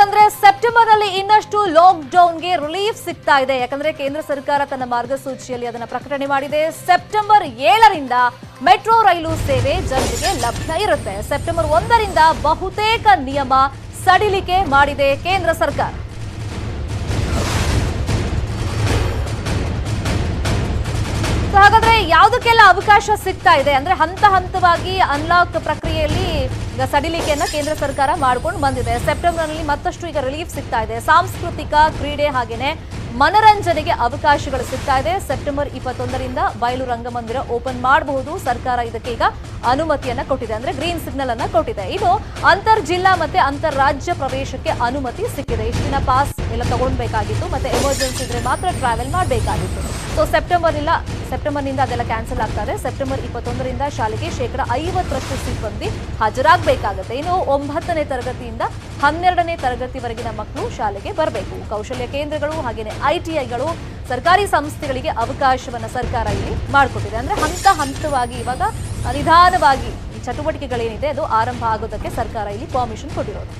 ಅಂತಂದ್ರೆ ಸೆಪ್ಟೆಂಬರ್ ನಲ್ಲಿ ಇನ್ನಷ್ಟು ಲಾಕ್ ಡೌನ್ಗೆ ರಿಲೀಫ್ ಸಿಗ್ತಾ ಇದೆ. ಯಾಕಂದ್ರೆ ಕೇಂದ್ರ ಸರ್ಕಾರ ತನ್ನ ಮಾರ್ಗಸೂಚಿಯಲ್ಲಿ ಅದನ್ನ ಪ್ರಕಟಣೆ ಮಾಡಿದೆ. ಸೆಪ್ಟೆಂಬರ್ 7ರಿಂದ ಮೆಟ್ರೋ ರೈಲು ಸೇವೆ ಜನರಿಗೆ ಲಭ್ಯ ಇರುತ್ತೆ. ಸೆಪ್ಟೆಂಬರ್ 1ರಿಂದ ಬಹುತೇಕ ನಿಯಮ ಸಡಿಲಿಕೆ ಮಾಡಿದೆ ಕೇಂದ್ರ ಸರ್ಕಾರ. ಹಾಗಾದ್ರೆ ಯಾವುದಕ್ಕೆಲ್ಲ ಅವಕಾಶ ಸಿಗ್ತಾ ಇದೆ ಅಂದ್ರೆ ಹಂತ ಹಂತವಾಗಿ ಅನ್ಲಾಕ್ ಪ್ರಕ್ರಿಯೆಯಲ್ಲಿ ಈಗ ಸಡಿಲಿಕೆಯನ್ನ ಕೇಂದ್ರ ಸರ್ಕಾರ ಮಾಡ್ಕೊಂಡು ಬಂದಿದೆ. ಸೆಪ್ಟೆಂಬರ್ ನಲ್ಲಿ ಮತ್ತಷ್ಟು ಈಗ ರಿಲೀಫ್ ಸಿಗ್ತಾ ಇದೆ. ಸಾಂಸ್ಕೃತಿಕ, ಕ್ರೀಡೆ ಹಾಗೇನೆ ಮನರಂಜನೆಗೆ ಅವಕಾಶಗಳು ಸಿಗ್ತಾ ಇದೆ. ಸೆಪ್ಟೆಂಬರ್ 21ರಿಂದ ಬಯಲು ರಂಗಮಂದಿರ ಓಪನ್ ಮಾಡಬಹುದು. ಸರ್ಕಾರ ಇದಕ್ಕೆ ಈಗ ಅನುಮತಿಯನ್ನ ಕೊಟ್ಟಿದೆ, ಅಂದ್ರೆ ಗ್ರೀನ್ ಸಿಗ್ನಲ್ ಅನ್ನ ಕೊಟ್ಟಿದೆ. ಇದು ಅಂತರ್ ಜಿಲ್ಲಾ ಮತ್ತೆ ಅಂತರ್ ರಾಜ್ಯ ಪ್ರವೇಶಕ್ಕೆ ಅನುಮತಿ ಸಿಕ್ಕಿದೆ. ಇಷ್ಟು ದಿನ ಪಾಸ್ ಎಲ್ಲ ತಗೊಳ್ಬೇಕಾಗಿತ್ತು, ಮತ್ತೆ ಎಮರ್ಜೆನ್ಸಿ ಇದ್ರೆ ಮಾತ್ರ ಟ್ರಾವೆಲ್ ಮಾಡಬೇಕಾಗಿತ್ತು. ಸೊ ಸೆಪ್ಟೆಂಬರ್ನಿಂದ ಅದೆಲ್ಲ ಕ್ಯಾನ್ಸಲ್ ಆಗ್ತಾ ಇದೆ. ಸೆಪ್ಟೆಂಬರ್ 21ರಿಂದ ಶಾಲೆಗೆ 50% ಸಿಬ್ಬಂದಿ ಹಾಜರಾಗಬೇಕಾಗುತ್ತೆ. ಇನ್ನು 9ನೇ ತರಗತಿಯಿಂದ 12ನೇ ತರಗತಿವರೆಗಿನ ಮಕ್ಕಳು ಶಾಲೆಗೆ ಬರಬೇಕು. ಕೌಶಲ್ಯ ಕೇಂದ್ರಗಳು ಹಾಗೇನೆ ITIಗಳು ಸರ್ಕಾರಿ ಸಂಸ್ಥೆಗಳಿಗೆ ಅವಕಾಶವನ್ನ ಸರ್ಕಾರ ಇಲ್ಲಿ ಮಾಡಿಕೊಟ್ಟಿದೆ. ಅಂದ್ರೆ ಹಂತ ಹಂತವಾಗಿ ಇವಾಗ ನಿಧಾನವಾಗಿ ಈ ಚಟುವಟಿಕೆಗಳೇನಿದೆ ಅದು ಆರಂಭ ಆಗೋದಕ್ಕೆ ಸರ್ಕಾರ ಇಲ್ಲಿ ಪರ್ಮಿಷನ್ ಕೊಟ್ಟಿರೋದು.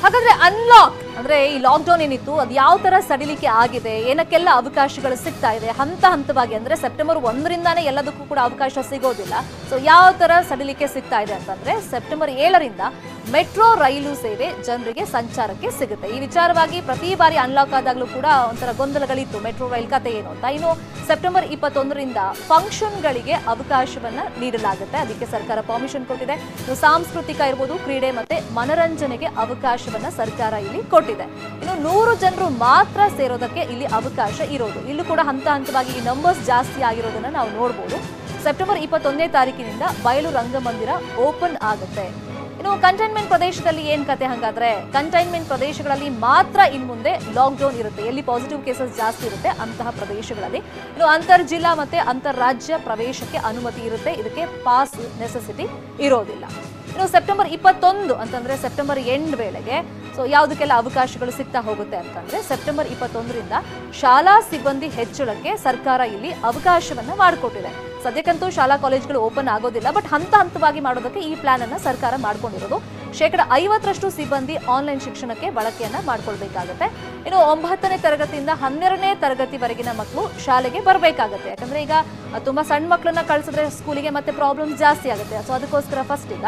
ಹಾಗಾದ್ರೆ ಅನ್ಲಾಕ್ ಅಂದ್ರೆ ಈ ಲಾಕ್ ಡೌನ್ ಏನಿತ್ತು ಅದು ಯಾವ ತರ ಸಡಿಲಿಕೆ ಆಗಿದೆ, ಏನಕ್ಕೆಲ್ಲ ಅವಕಾಶಗಳು ಸಿಗ್ತಾ ಇದೆ ಹಂತ ಹಂತವಾಗಿ, ಅಂದ್ರೆ ಸೆಪ್ಟೆಂಬರ್ 1ರಿಂದಾನೇ ಎಲ್ಲದಕ್ಕೂ ಕೂಡ ಅವಕಾಶ ಸಿಗೋದಿಲ್ಲ. ಸೊ ಯಾವ ತರ ಸಡಿಲಿಕೆ ಸಿಗ್ತಾ ಇದೆ ಅಂತಂದ್ರೆ ಸೆಪ್ಟೆಂಬರ್ 7ರಿಂದ ಮೆಟ್ರೋ ರೈಲು ಸೇವೆ ಜನರಿಗೆ ಸಂಚಾರಕ್ಕೆ ಸಿಗುತ್ತೆ. ಈ ವಿಚಾರವಾಗಿ ಪ್ರತಿ ಬಾರಿ ಅನ್ಲಾಕ್ ಆದಾಗಲೂ ಕೂಡ ಒಂಥರ ಗೊಂದಲಗಳಿತ್ತು, ಮೆಟ್ರೋ ರೈಲ್ ಕತೆ ಏನು ಅಂತ. ಇನ್ನು ಸೆಪ್ಟೆಂಬರ್ 21ರಿಂದ ಫಂಕ್ಷನ್ಗಳಿಗೆ ಅವಕಾಶವನ್ನ ನೀಡಲಾಗುತ್ತೆ, ಅದಕ್ಕೆ ಸರ್ಕಾರ ಪರ್ಮಿಷನ್ ಕೊಟ್ಟಿದೆ. ಇನ್ನು ಸಾಂಸ್ಕೃತಿಕ ಇರ್ಬೋದು, ಕ್ರೀಡೆ ಮತ್ತೆ ಮನರಂಜನೆಗೆ ಅವಕಾಶವನ್ನ ಸರ್ಕಾರ ಇಲ್ಲಿ ಕೊಟ್ಟಿದೆ. ಇನ್ನು 100 ಜನರು ಮಾತ್ರ ಸೇರೋದಕ್ಕೆ ಇಲ್ಲಿ ಅವಕಾಶ ಇರೋದು. ಇಲ್ಲೂ ಕೂಡ ಹಂತ ಹಂತವಾಗಿ ಈ ನಂಬರ್ಸ್ ಜಾಸ್ತಿ ಆಗಿರೋದನ್ನ ನಾವು ನೋಡಬಹುದು. ಸೆಪ್ಟೆಂಬರ್ 21ನೇ ತಾರೀಕಿನಿಂದ ಬಯಲು ರಂಗಮಂದಿರ ಓಪನ್ ಆಗುತ್ತೆ. ಇನ್ನು ಕಂಟೈನ್ಮೆಂಟ್ ಪ್ರದೇಶದಲ್ಲಿ ಏನ್ ಕತೆ ಹಂಗಾದ್ರೆ, ಕಂಟೈನ್ಮೆಂಟ್ ಪ್ರದೇಶಗಳಲ್ಲಿ ಮಾತ್ರ ಇನ್ ಮುಂದೆ ಲಾಕ್ ಡೌನ್ ಇರುತ್ತೆ. ಎಲ್ಲಿ ಪಾಸಿಟಿವ್ ಕೇಸಸ್ ಜಾಸ್ತಿ ಇರುತ್ತೆ ಅಂತಹ ಪ್ರದೇಶಗಳಲ್ಲಿ. ಇನ್ನು ಅಂತರ್ ಜಿಲ್ಲಾ ಮತ್ತೆ ಅಂತರ್ ರಾಜ್ಯ ಪ್ರವೇಶಕ್ಕೆ ಅನುಮತಿ ಇರುತ್ತೆ, ಇದಕ್ಕೆ ಪಾಸ್ ನೆಸೆಸಿಟಿ ಇರೋದಿಲ್ಲ. ಇನ್ನು ಸೆಪ್ಟೆಂಬರ್ 21 ಅಂತಂದ್ರೆ ಸೆಪ್ಟೆಂಬರ್ ಎಂಡ್ ವೇಳೆಗೆ ಸೊ ಯಾವುದಕ್ಕೆಲ್ಲ ಅವಕಾಶಗಳು ಸಿಗ್ತಾ ಹೋಗುತ್ತೆ ಅಂತಂದ್ರೆ ಸೆಪ್ಟೆಂಬರ್ 21ರಿಂದ ಶಾಲಾ ಸಿಬ್ಬಂದಿ ಹೆಚ್ಚಳಕ್ಕೆ ಸರ್ಕಾರ ಇಲ್ಲಿ ಅವಕಾಶವನ್ನ ಮಾಡಿಕೊಟ್ಟಿದೆ. ಸದ್ಯಕ್ಕಂತೂ ಶಾಲಾ ಕಾಲೇಜ್ಗಳು ಓಪನ್ ಆಗೋದಿಲ್ಲ, ಬಟ್ ಹಂತ ಹಂತವಾಗಿ ಮಾಡೋದಕ್ಕೆ ಈ ಪ್ಲಾನ್ ಅನ್ನ ಸರ್ಕಾರ ಮಾಡ್ಕೊಂಡಿರೋದು. 50% ಸಿಬ್ಬಂದಿ ಆನ್ಲೈನ್ ಶಿಕ್ಷಣಕ್ಕೆ ಬಳಕೆಯನ್ನ ಮಾಡ್ಕೊಳ್ಬೇಕಾಗತ್ತೆ. ಇನ್ನು 9ನೇ ತರಗತಿಯಿಂದ 12ನೇ ತರಗತಿವರೆಗಿನ ಮಕ್ಕಳು ಶಾಲೆಗೆ ಬರಬೇಕಾಗತ್ತೆ. ಯಾಕಂದ್ರೆ ಈಗ ತುಂಬಾ ಸಣ್ಣ ಮಕ್ಕಳನ್ನ ಕಳಿಸಿದ್ರೆ ಸ್ಕೂಲಿಗೆ ಮತ್ತೆ ಪ್ರಾಬ್ಲಮ್ ಜಾಸ್ತಿ ಆಗುತ್ತೆ. ಸೊ ಅದಕ್ಕೋಸ್ಕರ ಫಸ್ಟ್ ಈಗ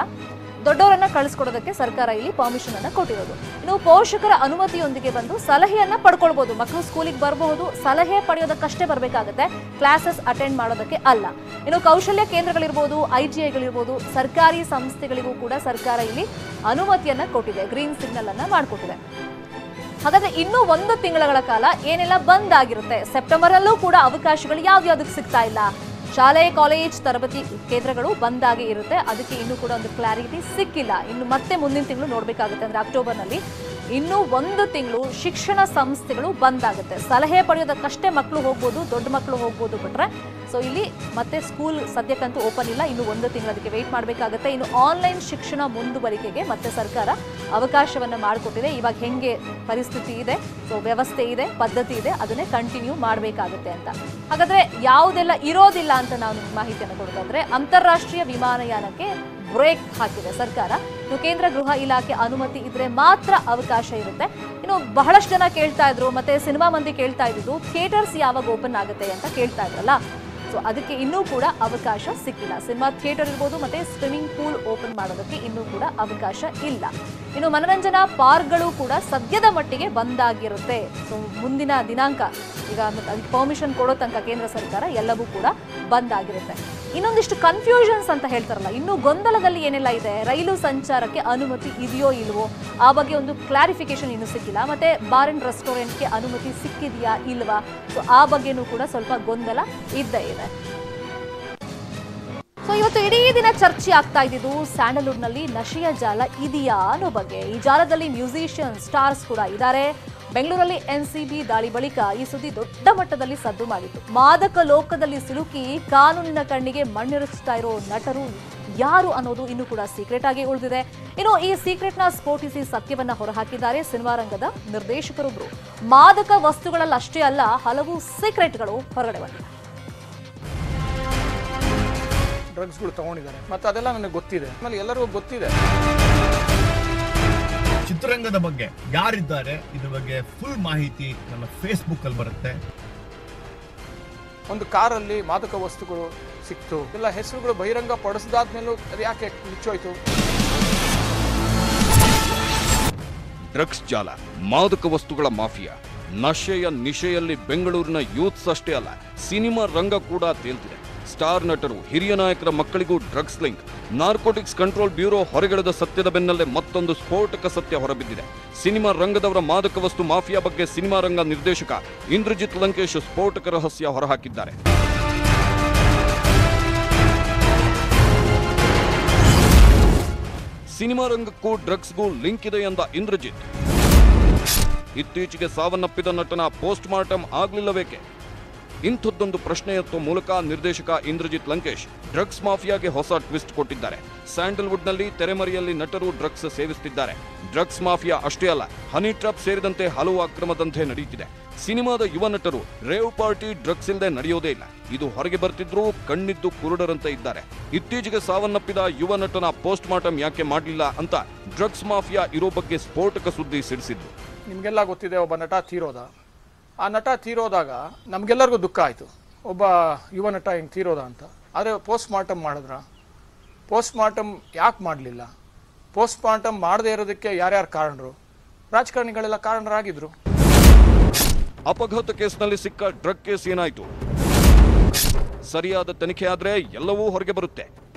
ದೊಡ್ಡವರನ್ನ ಕಳಿಸ್ಕೊಡೋದಕ್ಕೆ ಸರ್ಕಾರ ಇಲ್ಲಿ ಪರ್ಮಿಷನ್ ಅನ್ನ ಕೊಟ್ಟಿರೋದು. ಇನ್ನು ಪೋಷಕರ ಅನುಮತಿಯೊಂದಿಗೆ ಬಂದು ಸಲಹೆಯನ್ನ ಪಡ್ಕೊಳ್ಬಹುದು. ಮಕ್ಕಳು ಸ್ಕೂಲಿಗೆ ಬರಬಹುದು, ಸಲಹೆ ಪಡೆಯೋದಕ್ಕಷ್ಟೇ ಬರಬೇಕಾಗುತ್ತೆ, ಕ್ಲಾಸಸ್ ಅಟೆಂಡ್ ಮಾಡೋದಕ್ಕೆ ಅಲ್ಲ. ಇನ್ನು ಕೌಶಲ್ಯ ಕೇಂದ್ರಗಳಿರ್ಬೋದು, ITIಗಳಿರ್ಬೋದು, ಸರ್ಕಾರಿ ಸಂಸ್ಥೆಗಳಿಗೂ ಕೂಡ ಸರ್ಕಾರ ಇಲ್ಲಿ ಅನುಮತಿಯನ್ನ ಕೊಟ್ಟಿದೆ, ಗ್ರೀನ್ ಸಿಗ್ನಲ್ ಅನ್ನ ಮಾಡಿಕೊಟ್ಟಿದೆ. ಹಾಗಾದ್ರೆ ಇನ್ನೂ 1 ತಿಂಗಳ ಕಾಲ ಏನೆಲ್ಲ ಬಂದ್ ಆಗಿರುತ್ತೆ. ಸೆಪ್ಟೆಂಬರ್ ಅಲ್ಲೂ ಕೂಡ ಅವಕಾಶಗಳು ಯಾವ್ಯಾವ್ದಕ್ಕೆ ಸಿಗ್ತಾ ಇಲ್ಲ. ಶಾಲೆ ಕಾಲೇಜ್ ತರಬೇತಿ ಕೇಂದ್ರಗಳು ಬಂದಾಗಿ ಇರುತ್ತೆ, ಅದಕ್ಕೆ ಇನ್ನೂ ಕೂಡ ಒಂದು ಕ್ಲಾರಿಟಿ ಸಿಕ್ಕಿಲ್ಲ. ಇನ್ನು ಮತ್ತೆ ಮುಂದಿನ ತಿಂಗಳು ನೋಡ್ಬೇಕಾಗುತ್ತೆ, ಅಂದ್ರೆ ಅಕ್ಟೋಬರ್ನಲ್ಲಿ ಇನ್ನೂ 1 ತಿಂಗಳು ಶಿಕ್ಷಣ ಸಂಸ್ಥೆಗಳು ಬಂದಾಗುತ್ತೆ. ಸಲಹೆ ಪಡೆಯೋದಕ್ಕಷ್ಟೇ ಮಕ್ಕಳು ಹೋಗ್ಬೋದು, ದೊಡ್ಡ ಮಕ್ಕಳು ಹೋಗ್ಬೋದು ಬಿಟ್ರೆ. ಸೊ ಇಲ್ಲಿ ಮತ್ತೆ ಸ್ಕೂಲ್ ಸದ್ಯಕ್ಕಂತೂ ಓಪನ್ ಇಲ್ಲ, ಇನ್ನು 1 ತಿಂಗಳು ಅದಕ್ಕೆ ವೆಯ್ಟ್ ಮಾಡಬೇಕಾಗುತ್ತೆ. ಇನ್ನು ಆನ್ಲೈನ್ ಶಿಕ್ಷಣ ಮುಂದುವರಿಕೆಗೆ ಮತ್ತೆ ಸರ್ಕಾರ ಅವಕಾಶವನ್ನ ಮಾಡಿಕೊಟ್ಟಿದೆ. ಇವಾಗ ಹೆಂಗೆ ಪರಿಸ್ಥಿತಿ ಇದೆ, ಸೊ ವ್ಯವಸ್ಥೆ ಇದೆ, ಪದ್ಧತಿ ಇದೆ, ಅದನ್ನೇ ಕಂಟಿನ್ಯೂ ಮಾಡಬೇಕಾಗುತ್ತೆ ಅಂತ. ಹಾಗಾದ್ರೆ ಯಾವುದೆಲ್ಲ ಇರೋದಿಲ್ಲ ಅಂತ ನಾವು ನಿಮ್ಗೆ ಮಾಹಿತಿಯನ್ನು ಕೊಡೋದಾದ್ರೆ, ಅಂತಾರಾಷ್ಟ್ರೀಯ ವಿಮಾನಯಾನಕ್ಕೆ ಬ್ರೇಕ್ ಹಾಕಿದೆ ಸರ್ಕಾರ. ಇನ್ನು ಕೇಂದ್ರ ಗೃಹ ಇಲಾಖೆ ಅನುಮತಿ ಇದ್ರೆ ಮಾತ್ರ ಅವಕಾಶ ಇರುತ್ತೆ. ಇನ್ನು ಬಹಳಷ್ಟು ಜನ ಕೇಳ್ತಾ ಇದ್ರು, ಮತ್ತೆ ಸಿನಿಮಾ ಮಂದಿ ಕೇಳ್ತಾ ಇದ್ದು ಥಿಯೇಟರ್ಸ್ ಯಾವಾಗ ಓಪನ್ ಆಗುತ್ತೆ ಅಂತ ಕೇಳ್ತಾ ಇದ್ರಲ್ಲ. ಸೊ ಅದಕ್ಕೆ ಇನ್ನೂ ಕೂಡ ಅವಕಾಶ ಸಿಕ್ಕಿಲ್ಲ. ಸಿನಿಮಾ ಥಿಯೇಟರ್ ಇರ್ಬೋದು, ಮತ್ತೆ ಸ್ವಿಮ್ಮಿಂಗ್ ಪೂಲ್ ಓಪನ್ ಮಾಡೋದಕ್ಕೆ ಇನ್ನೂ ಕೂಡ ಅವಕಾಶ ಇಲ್ಲ. ಇನ್ನು ಮನರಂಜನಾ ಪಾರ್ಕ್ಗಳು ಕೂಡ ಸದ್ಯದ ಮಟ್ಟಿಗೆ ಬಂದಾಗಿರುತ್ತೆ. ಸೊ ಮುಂದಿನ ದಿನಾಂಕ ಈಗ ಅದಕ್ಕೆ ಪರ್ಮಿಷನ್ ಕೊಡೋ ತನಕ ಕೇಂದ್ರ ಸರ್ಕಾರ ಎಲ್ಲವೂ ಕೂಡ ಬಂದಾಗಿರುತ್ತೆ. ಇನ್ನೊಂದಿಷ್ಟು ಕನ್ಫ್ಯೂಷನ್ಸ್ ಅಂತ ಹೇಳ್ತಾರಲ್ಲ, ಇನ್ನು ಗೊಂದಲದಲ್ಲಿ ಏನೆಲ್ಲ ಇದೆ, ರೈಲು ಸಂಚಾರಕ್ಕೆ ಅನುಮತಿ ಇದೆಯೋ ಇಲ್ವೋ ಆ ಬಗ್ಗೆ ಒಂದು ಕ್ಲಾರಿಫಿಕೇಶನ್ ಇನ್ನೂ ಸಿಕ್ಕಿಲ್ಲ. ಮತ್ತೆ ಬಾರ್ ಅಂಡ್ ರೆಸ್ಟೋರೆಂಟ್ಗೆ ಅನುಮತಿ ಸಿಕ್ಕಿದೆಯಾ ಇಲ್ವಾ, ಸೊ ಆ ಬಗ್ಗೆನೂ ಕೂಡ ಸ್ವಲ್ಪ ಗೊಂದಲ ಇದ್ದೇ ಇದೆ. ಸೊ ಇವತ್ತು ಇಡೀ ದಿನ ಚರ್ಚೆ ಆಗ್ತಾ ಇದ್ದಿದ್ದು ಸ್ಯಾಂಡಲ್ವುಡ್ನಲ್ಲಿ ನಶೆಯ ಜಾಲ ಇದೆಯಾ ಅನ್ನೋ ಬಗ್ಗೆ. ಈ ಜಾಲದಲ್ಲಿ ಮ್ಯೂಸಿಷಿಯನ್, ಸ್ಟಾರ್ಸ್ ಕೂಡ ಇದ್ದಾರೆ. ಬೆಂಗಳೂರಲ್ಲಿ NCB ದಾಳಿ ಬಳಿಕ ಈ ಸುದ್ದಿ ದೊಡ್ಡ ಮಟ್ಟದಲ್ಲಿ ಸದ್ದು ಮಾಡಿತ್ತು. ಮಾದಕ ಲೋಕದಲ್ಲಿ ಸಿಲುಕಿ ಕಾನೂನಿನ ಕಣ್ಣಿಗೆ ಮಣ್ಣೆರಚ್ತಾ ಇರೋ ನಟರು ಯಾರು ಅನ್ನೋದು ಇನ್ನೂ ಕೂಡ ಸೀಕ್ರೆಟ್ ಆಗಿ ಉಳಿದಿದೆ. ಇನ್ನು ಈ ಸೀಕ್ರೆಟ್ನ ಸ್ಫೋಟಿಸಿ ಸತ್ಯವನ್ನ ಹೊರಹಾಕಿದ್ದಾರೆ ಸಿನಿಮಾ ರಂಗದ ನಿರ್ದೇಶಕರೊಬ್ಬರು. ಮಾದಕ ವಸ್ತುಗಳಲ್ಲಷ್ಟೇ ಅಲ್ಲ, ಹಲವು ಸೀಕ್ರೆಟ್ಗಳು ಹೊರಗಡೆ ಬಂದಿವೆ. ಡ್ರಗ್ಸ್ಗಳು ತಗೊಂಡಿದ್ದಾರೆ ಮತ್ತೆ ಅದೆಲ್ಲ ನನಗೆ ಗೊತ್ತಿದೆ, ಆಮೇಲೆ ಎಲ್ಲರಿಗೂ ಗೊತ್ತಿದೆ. ಚಿತ್ರರಂಗದ ಬಗ್ಗೆ ಯಾರಿದ್ದಾರೆ ಇದ್ರ ಬಗ್ಗೆ ಫುಲ್ ಮಾಹಿತಿ ನನ್ನ ಫೇಸ್ಬುಕ್ ಅಲ್ಲಿ ಬರುತ್ತೆ. ಒಂದು ಕಾರಲ್ಲಿ ಮಾದಕ ವಸ್ತುಗಳು ಸಿಕ್ತು, ಎಲ್ಲ ಹೆಸರುಗಳು ಬಹಿರಂಗ ಪಡಿಸಿದಾದ್ಮೇಲೂ ಅದು ಯಾಕೆ ಮುಚ್ಚೋಯ್ತು? ಡ್ರಗ್ಸ್ ಜಾಲ, ಮಾದಕ ವಸ್ತುಗಳ ಮಾಫಿಯಾ, ನಶೆಯ ನಿಶೆಯಲ್ಲಿ ಬೆಂಗಳೂರಿನ ಯೂತ್ಸ್ ಅಷ್ಟೇ ಅಲ್ಲ, ಸಿನಿಮಾ ರಂಗ ಕೂಡ ತೇಲ್ತಿದೆ. ಸ್ಟಾರ್ ನಟರು, ಹಿರಿಯ ನಾಯಕರ ಮಕ್ಕಳಿಗೂ drugs link. Narcotics control bureau ಹೊರಗೆಳೆದ ಸತ್ಯದ ಬೆನ್ನಲ್ಲೇ ಮತ್ತೊಂದು ಸ್ಫೋಟಕ ಸತ್ಯ ಹೊರಬಿದ್ದಿದೆ. ಸಿನಿಮಾ ರಂಗದವರ ಮಾದಕ ವಸ್ತು ಮಾಫಿಯಾ ಬಗ್ಗೆ ಸಿನಿಮಾ ರಂಗ ನಿರ್ದೇಶಕ ಇಂದ್ರಜಿತ್ ಲಂಕೇಶ್ ಸ್ಫೋಟಕ ರಹಸ್ಯ ಹೊರಹಾಕಿದ್ದಾರೆ. ಸಿನಿಮಾ ರಂಗಕ್ಕೂ ಡ್ರಗ್ಸ್ಗೂ ಲಿಂಕ್ ಇದೆ ಎಂದ ಇಂದ್ರಜಿತ್, ಇತ್ತೀಚೆಗೆ ಸಾವನ್ನಪ್ಪಿದ ನಟನ ಪೋಸ್ಟ್ ಮಾರ್ಟಮ್ ಆಗ್ಲಿಲ್ಲವೇಕೆ? ಇಂಥದ್ದೊಂದು ಪ್ರಶ್ನೆ ಎತ್ತುವ ಮೂಲಕ ನಿರ್ದೇಶಕ ಇಂದ್ರಜಿತ್ ಲಂಕೇಶ್ ಡ್ರಗ್ಸ್ ಮಾಫಿಯಾಗೆ ಹೊಸ ಟ್ವಿಸ್ಟ್ ಕೊಟ್ಟಿದ್ದಾರೆ. ಸ್ಯಾಂಡಲ್ವುಡ್ನಲ್ಲಿ ತೆರೆಮರೆಯಲ್ಲಿ ನಟರು ಡ್ರಗ್ಸ್ ಸೇವಿಸುತ್ತಿದ್ದಾರೆ. ಡ್ರಗ್ಸ್ ಮಾಫಿಯಾ ಅಷ್ಟೇ ಅಲ್ಲ, ಹನಿ ಟ್ರಾಪ್ ಸೇರಿದಂತೆ ಹಲವು ಅಕ್ರಮ ದಂಧೆ ನಡೆಯುತ್ತಿದೆ. ಸಿನಿಮಾದ ಯುವ ನಟರು ರೇವ್ ಪಾರ್ಟಿ ಡ್ರಗ್ಸ್ ಇಲ್ಲದೆ ನಡೆಯೋದೇ ಇಲ್ಲ. ಇದು ಹೊರಗೆ ಬರ್ತಿದ್ರೂ ಕಣ್ಣಿದ್ದು ಕುರುಡರಂತೆ ಇದ್ದಾರೆ. ಇತ್ತೀಚೆಗೆ ಸಾವನ್ನಪ್ಪಿದ ಯುವ ನಟನ ಪೋಸ್ಟ್ ಮಾರ್ಟಮ್ ಯಾಕೆ ಮಾಡಲಿಲ್ಲ ಅಂತ ಡ್ರಗ್ಸ್ ಮಾಫಿಯಾ ಇರೋ ಬಗ್ಗೆ ಸ್ಫೋಟಕ ಸುದ್ದಿ ಸಿಡಿಸಿದ್ರು. ನಿಮಗೆಲ್ಲ ಗೊತ್ತಿದೆ, ಒಬ್ಬ ನಟ ತೀರೋದ. ಆ ನಟ ತೀರೋದಾಗ ನಮಗೆಲ್ಲರಿಗೂ ದುಃಖ ಆಯಿತು, ಒಬ್ಬ ಯುವ ನಟ ಹಿಂಗೆ ತೀರೋದ ಅಂತ. ಆದರೆ ಪೋಸ್ಟ್ ಮಾರ್ಟಮ್ ಮಾಡಿದ್ರ? ಪೋಸ್ಟ್ ಮಾರ್ಟಮ್ ಯಾಕೆ ಮಾಡಲಿಲ್ಲ? ಪೋಸ್ಟ್ ಮಾರ್ಟಮ್ ಮಾಡದೇ ಇರೋದಕ್ಕೆ ಯಾರ್ಯಾರು ಕಾರಣರು? ರಾಜಕಾರಣಿಗಳೆಲ್ಲ ಕಾರಣರಾಗಿದ್ರು. ಅಪಘಾತ ಕೇಸ್ನಲ್ಲಿ ಸಿಕ್ಕ ಡ್ರಗ್ ಕೇಸ್ ಏನಾಯಿತು? ಸರಿಯಾದ ತನಿಖೆ ಆದ್ರೆ ಎಲ್ಲವೂ ಹೊರಗೆ ಬರುತ್ತೆ.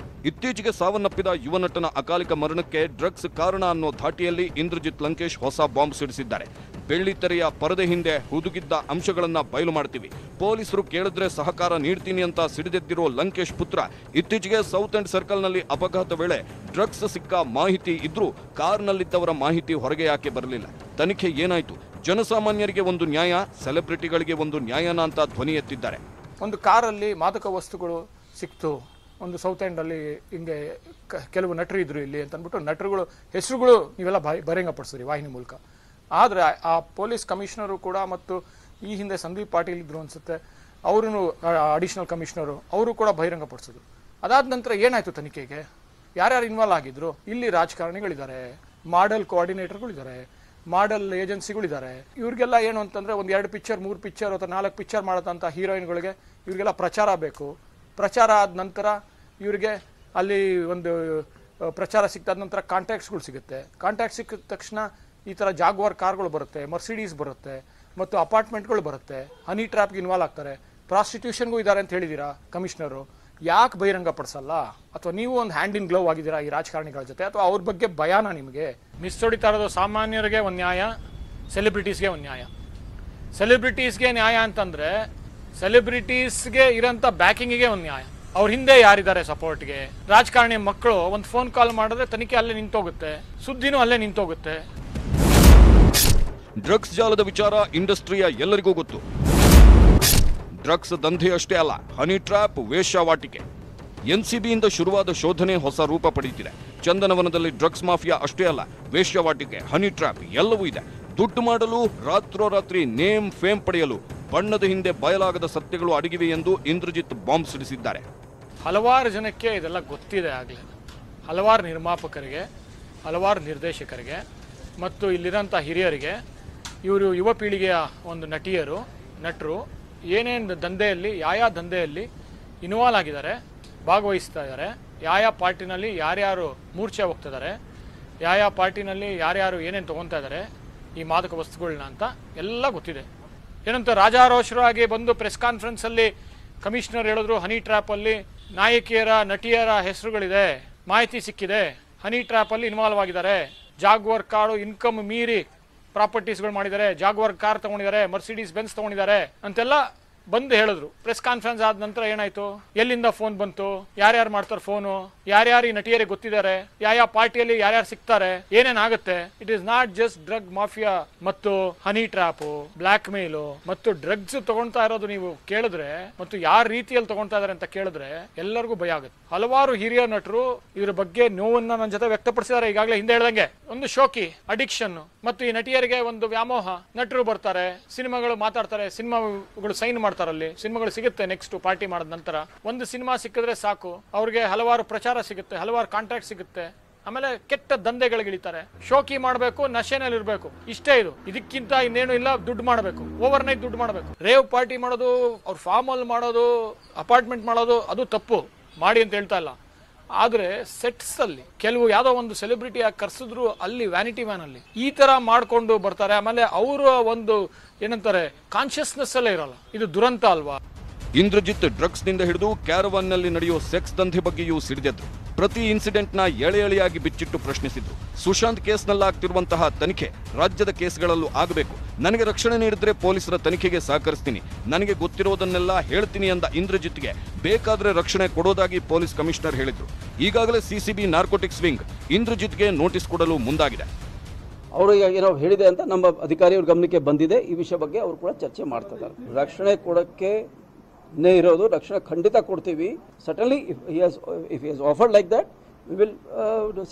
ಇತ್ತೀಚೆಗೆ ಸಾವನ್ನಪ್ಪಿದ ಯುವ ನಟನ ಅಕಾಲಿಕ ಮರಣಕ್ಕೆ ಡ್ರಗ್ಸ್ ಕಾರಣ ಅನ್ನೋ ಧಾಟಿಯಲ್ಲಿ ಇಂದ್ರಜಿತ್ ಲಂಕೇಶ್ ಹೊಸ ಬಾಂಬ್ ಸಿಡಿಸಿದ್ದಾರೆ. ಬೆಳ್ಳಿತೆರೆಯ ಪರದೆ ಹಿಂದೆ ಹುದುಗಿದ್ದ ಅಂಶಗಳನ್ನ ಬಯಲು ಮಾಡ್ತೀವಿ, ಪೊಲೀಸರು ಕೇಳಿದ್ರೆ ಸಹಕಾರ ನೀಡ್ತೀನಿ ಅಂತ ಸಿಡಿದೆದ್ದಿರೋ ಲಂಕೇಶ್ ಪುತ್ರ ಇತ್ತೀಚೆಗೆ ಸೌತ್ ಅಂಡ್ ಸರ್ಕಲ್ನಲ್ಲಿ ಅಪಘಾತ ವೇಳೆ ಡ್ರಗ್ಸ್ ಸಿಕ್ಕ ಮಾಹಿತಿ ಇದ್ರೂ ಕಾರ್ನಲ್ಲಿದ್ದವರ ಮಾಹಿತಿ ಹೊರಗೆ ಯಾಕೆ ಬರಲಿಲ್ಲ? ತನಿಖೆ ಏನಾಯ್ತು? ಜನಸಾಮಾನ್ಯರಿಗೆ ಒಂದು ನ್ಯಾಯ, ಸೆಲೆಬ್ರಿಟಿಗಳಿಗೆ ಒಂದು ನ್ಯಾಯನ ಅಂತ ಧ್ವನಿ ಎತ್ತಿದ್ದಾರೆ. ಒಂದು ಕಾರಲ್ಲಿ ಮಾದಕ ವಸ್ತುಗಳು ಸಿಕ್ತು, ಒಂದು ಸೌತ್ ಎಂಡಲ್ಲಿ ಹಿಂಗೆ ಕೆಲವು ನಟರು ಇದ್ರು ಇಲ್ಲಿ ಅಂತ ಅಂದ್ಬಿಟ್ಟು ನಟರುಗಳು ಹೆಸರುಗಳು ನೀವೆಲ್ಲ ಬಹಿರಂಗಪಡಿಸಿದ್ರಿ ವಾಹಿನಿ ಮೂಲಕ. ಆದರೆ ಆ ಪೊಲೀಸ್ ಕಮಿಷನರು ಕೂಡ ಮತ್ತು ಈ ಹಿಂದೆ ಸಂದೀಪ್ ಪಾಟೀಲ್ ಇದ್ರು ಅನ್ಸುತ್ತೆ, ಅವರು ಅಡಿಷನಲ್ ಕಮಿಷನರು, ಅವರು ಕೂಡ ಬಹಿರಂಗಪಡಿಸಿದ್ರು. ಅದಾದ ನಂತರ ಏನಾಯ್ತು ತನಿಖೆಗೆ? ಯಾರ್ಯಾರು ಇನ್ವಾಲ್ವ್ ಆಗಿದ್ರು? ಇಲ್ಲಿ ರಾಜಕಾರಣಿಗಳಿದ್ದಾರೆ, ಮಾಡೆಲ್ ಕೋಆರ್ಡಿನೇಟರ್ಗಳಿದ್ದಾರೆ, ಮಾಡೆಲ್ ಏಜೆನ್ಸಿಗಳಿದ್ದಾರೆ. ಇವ್ರಿಗೆಲ್ಲ ಏನು ಅಂತಂದರೆ ಒಂದು 2 ಪಿಕ್ಚರ್ 3 ಪಿಕ್ಚರ್ ಅಥವಾ 4 ಪಿಕ್ಚರ್ ಮಾಡೋದಂಥ ಹೀರೋಯಿನ್ಗಳಿಗೆ ಇವ್ರಿಗೆಲ್ಲ ಪ್ರಚಾರ ಬೇಕು. ಪ್ರಚಾರ ಆದ ನಂತರ ಇವರಿಗೆ ಅಲ್ಲಿ ಒಂದು ಪ್ರಚಾರ ಸಿಕ್ಕಾದ ನಂತರ ಕಾಂಟ್ಯಾಕ್ಟ್ಸ್ಗಳು ಸಿಗುತ್ತೆ. ಕಾಂಟ್ಯಾಕ್ಟ್ ಸಿಕ್ಕಿದ ತಕ್ಷಣ ಈ ಥರ ಜಾಗ್ವಾರ್ ಕಾರ್ಗಳು ಬರುತ್ತೆ, ಮರ್ಸಿಡೀಸ್ ಬರುತ್ತೆ ಮತ್ತು ಅಪಾರ್ಟ್ಮೆಂಟ್ಗಳು ಬರುತ್ತೆ. ಹನಿ ಟ್ರ್ಯಾಪ್ಗೆ ಇನ್ವಾಲ್ವ್ ಆಗ್ತಾರೆ, ಪ್ರಾಸ್ಟಿಟ್ಯೂಷನ್ಗೂ ಇದ್ದಾರೆ ಅಂತ ಹೇಳಿದ್ದೀರಾ ಕಮಿಷನರು. ಯಾಕೆ ಬಹಿರಂಗ ಪಡಿಸಲ್ಲ? ಅಥವಾ ನೀವು ಒಂದು ಹ್ಯಾಂಡ್ ಇನ್ ಗ್ಲೋವ್ ಆಗಿದ್ದೀರಾ ಈ ರಾಜಕಾರಣಿಗಳ ಜೊತೆ, ಅಥವಾ ಅವ್ರ ಬಗ್ಗೆ ಭಯಾನ ನಿಮಗೆ? ಮಿಸ್ ಹೊಡಿತಾ ಇರೋದು ಸಾಮಾನ್ಯರಿಗೆ ಒಂದು ನ್ಯಾಯ, ಸೆಲೆಬ್ರಿಟೀಸ್ಗೆ ಒಂದು ನ್ಯಾಯ. ಸೆಲೆಬ್ರಿಟೀಸ್ಗೆ ನ್ಯಾಯ ಅಂತಂದರೆ ಸೆಲೆಬ್ರಿಟೀಸ್ಗೆ ಇರೋಂಥ ಬ್ಯಾಕಿಂಗಿಗೆ ಒಂದು ನ್ಯಾಯ. ಅವ್ರ ಹಿಂದೆ ಯಾರಿದ್ದಾರೆ ಸಪೋರ್ಟ್ಗೆ? ರಾಜಕಾರಣಿ ಮಕ್ಕಳು ಒಂದು ಫೋನ್ ಕಾಲ್ ಮಾಡಿದ್ರೆ ತನಿಖೆ ಅಲ್ಲೇ ನಿಂತೋಗುತ್ತೆ, ಸುದ್ದಿನೂ ಅಲ್ಲೇ ನಿಂತೋಗುತ್ತೆ. ಡ್ರಗ್ಸ್ ಜಾಲದ ವಿಚಾರ ಇಂಡಸ್ಟ್ರಿಯ ಎಲ್ಲರಿಗೂ ಗೊತ್ತು. ಡ್ರಗ್ಸ್ ದಂಧೆ ಅಷ್ಟೇ ಅಲ್ಲ, ಹನಿ ಟ್ರ್ಯಾಪ್, ವೇಶ್ಯಾವಾಟಿಕೆ. ಎನ್ಸಿಬಿಯಿಂದ ಶುರುವಾದ ಶೋಧನೆ ಹೊಸ ರೂಪ ಪಡೆಯುತ್ತಿದೆ. ಚಂದನವನದಲ್ಲಿ ಡ್ರಗ್ಸ್ ಮಾಫಿಯಾ ಅಷ್ಟೇ ಅಲ್ಲ, ವೇಶ್ಯಾವಾಟಿಕೆ, ಹನಿ ಟ್ರ್ಯಾಪ್ ಎಲ್ಲವೂ ಇದೆ. ದುಡ್ಡು ಮಾಡಲು, ರಾತ್ರೋರಾತ್ರಿ ನೇಮ್ ಫೇಮ್ ಪಡೆಯಲು ಬಣ್ಣದ ಹಿಂದೆ ಬಯಲಾಗದ ಸತ್ಯಗಳು ಅಡಗಿವೆ ಎಂದು ಇಂದ್ರಜಿತ್ ಬಾಂಬ್ ಸಿಡಿಸಿದ್ದಾರೆ. ಹಲವಾರು ಜನಕ್ಕೆ ಇದೆಲ್ಲ ಗೊತ್ತಿದೆ ಆಗಲೇ, ಹಲವಾರು ನಿರ್ಮಾಪಕರಿಗೆ, ಹಲವಾರು ನಿರ್ದೇಶಕರಿಗೆ ಮತ್ತು ಇಲ್ಲಿರೋಂಥ ಹಿರಿಯರಿಗೆ. ಇವರು ಯುವ ಪೀಳಿಗೆಯ ಒಂದು ನಟರು ಏನೇನು ದಂಧೆಯಲ್ಲಿ, ಯಾವ ದಂಧೆಯಲ್ಲಿ ಇನ್ವಾಲ್ವ್ ಆಗಿದ್ದಾರೆ, ಭಾಗವಹಿಸ್ತಾ ಇದ್ದಾರೆ, ಯಾವ ಪಾರ್ಟಿನಲ್ಲಿ ಯಾರ್ಯಾರು ಮೂರ್ಛೆ ಹೋಗ್ತಿದ್ದಾರೆ, ಯಾವ ಪಾರ್ಟಿನಲ್ಲಿ ಯಾರ್ಯಾರು ಏನೇನು ತೊಗೊತಾ ಇದ್ದಾರೆ ಈ ಮಾದಕ ವಸ್ತುಗಳನ್ನ ಅಂತ ಎಲ್ಲ ಗೊತ್ತಿದೆ. ಏನಂತ ರಾಜಾರೋಷರಾಗಿ ಬಂದು ಪ್ರೆಸ್ ಕಾನ್ಫರೆನ್ಸಲ್ಲಿ ಕಮಿಷನರ್ ಹೇಳಿದ್ರು, ಹನಿ ಟ್ರ್ಯಾಪಲ್ಲಿ ನಾಯಕಿಯರ ನಟಿಯರ ಹೆಸರುಗಳಿದೆ, ಮಾಹಿತಿ ಸಿಕ್ಕಿದೆ, ಹನಿ ಟ್ರ್ಯಾಪಲ್ಲಿ ಇನ್ವಾಲ್ವ್ ಆಗಿದ್ದಾರೆ, ಜಾಗ್ವಾರ್ ಕಾರು ಇನ್ಕಮ್ ಮೀರಿ ಪ್ರಾಪರ್ಟೀಸ್ಗಳು ಮಾಡಿದ್ದಾರೆ, ಜಾಗ್ವಾರ್ ಕಾರ್ ತೊಗೊಂಡಿದ್ದಾರೆ, ಮರ್ಸಿಡೀಸ್ ಬೆನ್ಸ್ ತೊಗೊಂಡಿದ್ದಾರೆ ಅಂತೆಲ್ಲ ಬಂದು ಹೇಳಿದ್ರು. ಪ್ರೆಸ್ ಕಾನ್ಫರೆನ್ಸ್ ಆದ ನಂತರ ಏನಾಯ್ತು, ಎಲ್ಲಿಂದ ಫೋನ್ ಬಂತು, ಯಾರ್ಯಾರು ಮಾಡ್ತಾರೆ ಫೋನು, ಯಾರ್ಯಾರು ಈ ನಟಿಯರಿಗೆ ಗೊತ್ತಿದ್ದಾರೆ, ಯಾವ ಪಾರ್ಟಿಯಲ್ಲಿ ಯಾರ್ಯಾರು ಸಿಗ್ತಾರೆ, ಏನೇನಾಗುತ್ತೆ. It is not just drug mafia ಮತ್ತು ಹನಿ ಟ್ರಾಪು, ಬ್ಲಾಕ್ ಮೇಲು ಮತ್ತು ಡ್ರಗ್ಸ್ ತಗೊಳ್ತಾ ಇರೋದು ನೀವು ಕೇಳಿದ್ರೆ ಮತ್ತು ಯಾರ ರೀತಿಯಲ್ಲಿ ತಗೊಳ್ತಾ ಇದಾರೆ ಅಂತ ಕೇಳಿದ್ರೆ ಎಲ್ಲರಿಗೂ ಭಯ ಆಗುತ್ತೆ. ಹಲವಾರು ಹಿರಿಯ ನಟರು ಇದ್ರ ಬಗ್ಗೆ ನೋವನ್ನ ನನ್ನ ಜೊತೆ ವ್ಯಕ್ತಪಡಿಸಿದ್ದಾರೆ. ಈಗಾಗಲೇ ಹಿಂದೆ ಹೇಳ್ದಂಗೆ ಒಂದು ಶೋಕಿ, ಅಡಿಕ್ಷನ್ ಮತ್ತು ಈ ನಟಿಯರಿಗೆ ಒಂದು ವ್ಯಾಮೋಹ. ನಟರು ಬರ್ತಾರೆ, ಸಿನಿಮಾಗಳು ಮಾತಾಡ್ತಾರೆ, ಸಿನಿಮಾಗಳು ಸೈನ್ ಮಾಡ್ತಾರಲ್ಲಿ, ಸಿನಿಮಾಗಳು ಸಿಗುತ್ತೆ ನೆಕ್ಸ್ಟ್ ಪಾರ್ಟಿ ಮಾಡಿದ ನಂತರ. ಒಂದು ಸಿನಿಮಾ ಸಿಕ್ಕಿದ್ರೆ ಸಾಕು, ಅವ್ರಿಗೆ ಹಲವಾರು ಪ್ರಚಾರ ಸಿಗುತ್ತೆ, ಹಲವಾರು ಕಾಂಟ್ರಾಕ್ಟ್ ಸಿಗುತ್ತೆ, ಆಮೇಲೆ ಕೆಟ್ಟ ದಂಧೆಗಳಿಗಿಳಿತಾರೆ. ಶೋಕಿ ಮಾಡಬೇಕು, ನಶೆನಲ್ಲಿ ಇರಬೇಕು, ಇಷ್ಟೇ ಇದು. ಇದಕ್ಕಿಂತ ಇನ್ನೇನು ಇಲ್ಲ. ದುಡ್ಡು ಮಾಡಬೇಕು, ಓವರ್ ನೈಟ್ ದುಡ್ಡು ಮಾಡಬೇಕು. ರೇವ್ ಪಾರ್ಟಿ ಮಾಡೋದು, ಅವ್ರ ಫಾರ್ಮ್ ಅಲ್ಲಿ ಮಾಡೋದು, ಅಪಾರ್ಟ್ಮೆಂಟ್ ಮಾಡೋದು ಅದು ತಪ್ಪು, ಮಾಡಿ ಅಂತ ಹೇಳ್ತಾ ಇಲ್ಲ. ಆದ್ರೆ ಸೆಟ್ಸ್ ಅಲ್ಲಿ ಕೆಲವು ಯಾವ್ದೋ ಒಂದು ಸೆಲೆಬ್ರಿಟಿ ಆಗಿ ಕರ್ಸಿದ್ರು ಅಲ್ಲಿ ವ್ಯಾನಿಟಿ ವ್ಯಾನ್ ಅಲ್ಲಿ ಈ ತರ ಮಾಡ್ಕೊಂಡು ಬರ್ತಾರೆ. ಆಮೇಲೆ ಅವರ ಒಂದು ಏನಂತಾರೆ ಕಾನ್ಶಿಯಸ್ನೆಸ್ ಅಲ್ಲೇ ಇರಲ್ಲ. ಇದು ದುರಂತ ಅಲ್ವಾ? ಇಂದ್ರಜಿತ್ ಡ್ರಗ್ಸ್ ನಿಂದ ಹಿಡಿದು ಕ್ಯಾರವಾನ್ ನಲ್ಲಿ ನಡೆಯೋ ಸೆಕ್ಸ್ ದಂಧೆ ಬಗ್ಗೆಯೂ ಸಿಡಿದೆದ್ರು. ಪ್ರತಿ ಇನ್ಸಿಡೆಂಟ್ ನ ಎಳೆ ಎಳೆಯಾಗಿ ಬಿಚ್ಚಿಟ್ಟು ಪ್ರಶ್ನಿಸಿದ್ರು. ಸುಶಾಂತ್ ಕೇಸ್ನಲ್ಲಾಗ್ತಿರುವಂತಹ ತನಿಖೆ ರಾಜ್ಯದ ಕೇಸ್ಗಳಲ್ಲೂ ಆಗಬೇಕು. ನನಗೆ ರಕ್ಷಣೆ ನೀಡಿದ್ರೆ ಪೊಲೀಸರ ತನಿಖೆಗೆ ಸಹಕರಿಸ್ತೀನಿ, ನನಗೆ ಗೊತ್ತಿರೋದನ್ನೆಲ್ಲ ಹೇಳ್ತೀನಿ ಅಂದ ಇಂದ್ರಜಿತ್ಗೆ ಬೇಕಾದ್ರೆ ರಕ್ಷಣೆ ಕೊಡೋದಾಗಿ ಪೊಲೀಸ್ ಕಮಿಷನರ್ ಹೇಳಿದ್ರು. ಈಗಾಗಲೇ ಸಿಸಿಬಿ ನಾರ್ಕೋಟಿಕ್ಸ್ ವಿಂಗ್ ಇಂದ್ರಜಿತ್ಗೆ ನೋಟಿಸ್ ಕೊಡಲು ಮುಂದಾಗಿದೆ. ಅವರು ಏನೋ ಹೇಳಿದೆ ಅಂತ ನಮ್ಮ ಅಧಿಕಾರಿಯವ್ರ ಗಮನಕ್ಕೆ ಬಂದಿದೆ. ಈ ವಿಷಯ ಬಗ್ಗೆ ಅವರು ಕೂಡ ಚರ್ಚೆ ಮಾಡ್ತಿದ್ದಾರೆ. ರಕ್ಷಣೆ ಕೊಡೋಕ್ಕೆ ಇರೋದು, ರಕ್ಷಣೆ ಖಂಡಿತ ಕೊಡ್ತೀವಿ. Certainly if he has offered like that we will